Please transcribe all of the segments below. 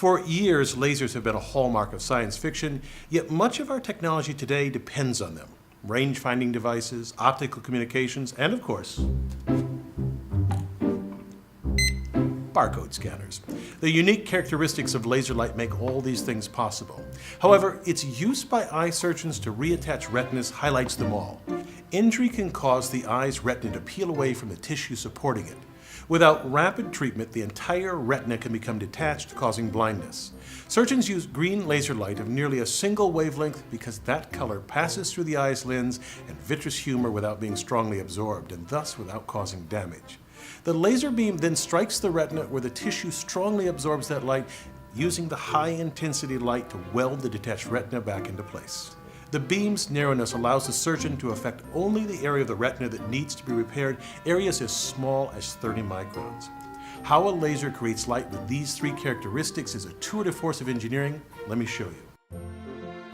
For years, lasers have been a hallmark of science fiction, yet much of our technology today depends on them. Range-finding devices, optical communications, and of course, barcode scanners. The unique characteristics of laser light make all these things possible. However, its use by eye surgeons to reattach retinas highlights them all. Injury can cause the eye's retina to peel away from the tissue supporting it. Without rapid treatment, the entire retina can become detached, causing blindness. Surgeons use green laser light of nearly a single wavelength because that color passes through the eye's lens and vitreous humor without being strongly absorbed, and thus without causing damage. The laser beam then strikes the retina where the tissue strongly absorbs that light, using the high-intensity light to weld the detached retina back into place. The beam's narrowness allows the surgeon to affect only the area of the retina that needs to be repaired, areas as small as 30 microns. How a laser creates light with these three characteristics is a tour de force of engineering. Let me show you.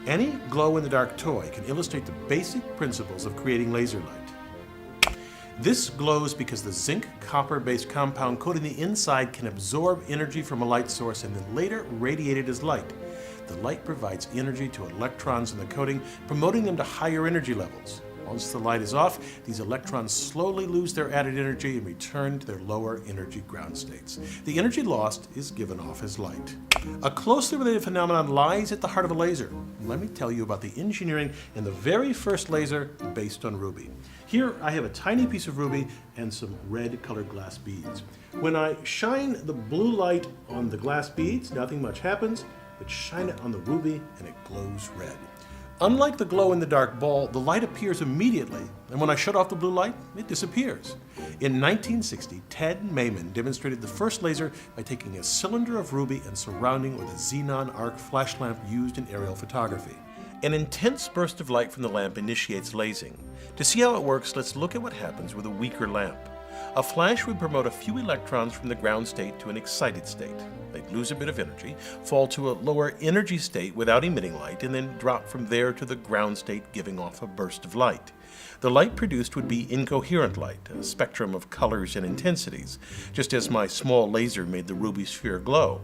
Any glow-in-the-dark toy can illustrate the basic principles of creating laser light. This glows because the zinc-copper-based compound coating the inside can absorb energy from a light source and then later radiate it as light. The light provides energy to electrons in the coating, promoting them to higher energy levels. Once the light is off, these electrons slowly lose their added energy and return to their lower energy ground states. The energy lost is given off as light. A closely related phenomenon lies at the heart of a laser. Let me tell you about the engineering in the very first laser based on ruby. Here I have a tiny piece of ruby and some red colored glass beads. When I shine the blue light on the glass beads, nothing much happens, but shine it on the ruby and it glows red. Unlike the glow-in-the-dark ball, the light appears immediately, and when I shut off the blue light, it disappears. In 1960, Ted Mayman demonstrated the first laser by taking a cylinder of ruby and surrounding it with a xenon arc flash lamp used in aerial photography. An intense burst of light from the lamp initiates lasing. To see how it works, let's look at what happens with a weaker lamp. A flash would promote a few electrons from the ground state to an excited state. They'd lose a bit of energy, fall to a lower energy state without emitting light, and then drop from there to the ground state, giving off a burst of light. The light produced would be incoherent light, a spectrum of colors and intensities, just as my small laser made the ruby sphere glow.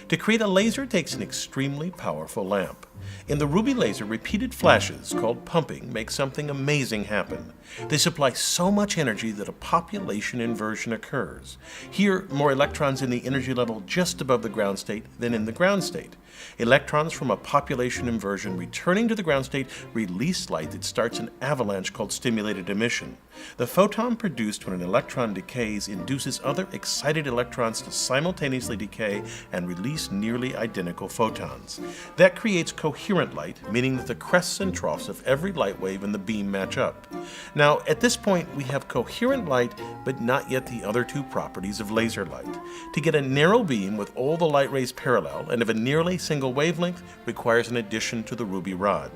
To create a laser takes an extremely powerful lamp. In the ruby laser, repeated flashes, called pumping, make something amazing happen. They supply so much energy that a population inversion occurs. Here, more electrons in the energy level just above the ground state than in the ground state. Electrons from a population inversion returning to the ground state release light that starts an avalanche called stimulated emission. The photon produced when an electron decays induces other excited electrons to simultaneously decay and release nearly identical photons. That creates coherent light, meaning that the crests and troughs of every light wave in the beam match up. Now, at this point, we have coherent light, but not yet the other two properties of laser light. To get a narrow beam with all the light rays parallel and of a nearly single wavelength requires an addition to the ruby rod.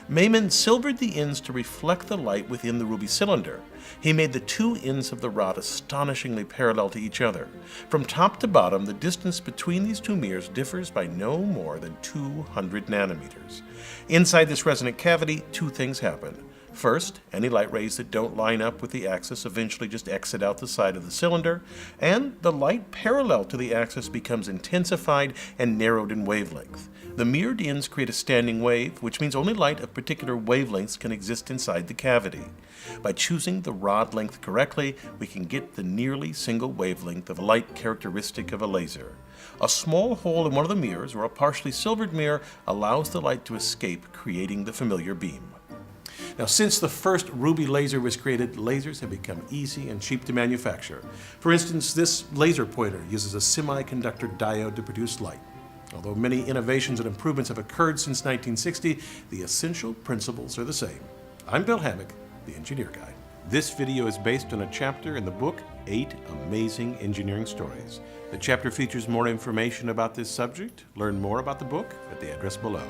Mayman silvered the ends to reflect the light within the ruby cylinder. He made the two ends of the rod astonishingly parallel to each other. From top to bottom, the distance between these two mirrors differs by no more than 200 nanometers. Inside this resonant cavity, two things happen. First, any light rays that don't line up with the axis eventually just exit out the side of the cylinder, and the light parallel to the axis becomes intensified and narrowed in wavelength. The mirrored ends create a standing wave, which means only light of particular wavelengths can exist inside the cavity. By choosing the rod length correctly, we can get the nearly single wavelength of a light characteristic of a laser. A small hole in one of the mirrors, or a partially silvered mirror, allows the light to escape, creating the familiar beam. Now, since the first ruby laser was created, lasers have become easy and cheap to manufacture. For instance, this laser pointer uses a semiconductor diode to produce light. Although many innovations and improvements have occurred since 1960, the essential principles are the same. I'm Bill Hammack, the Engineer Guy. This video is based on a chapter in the book, 8 Amazing Engineering Stories. The chapter features more information about this subject. Learn more about the book at the address below.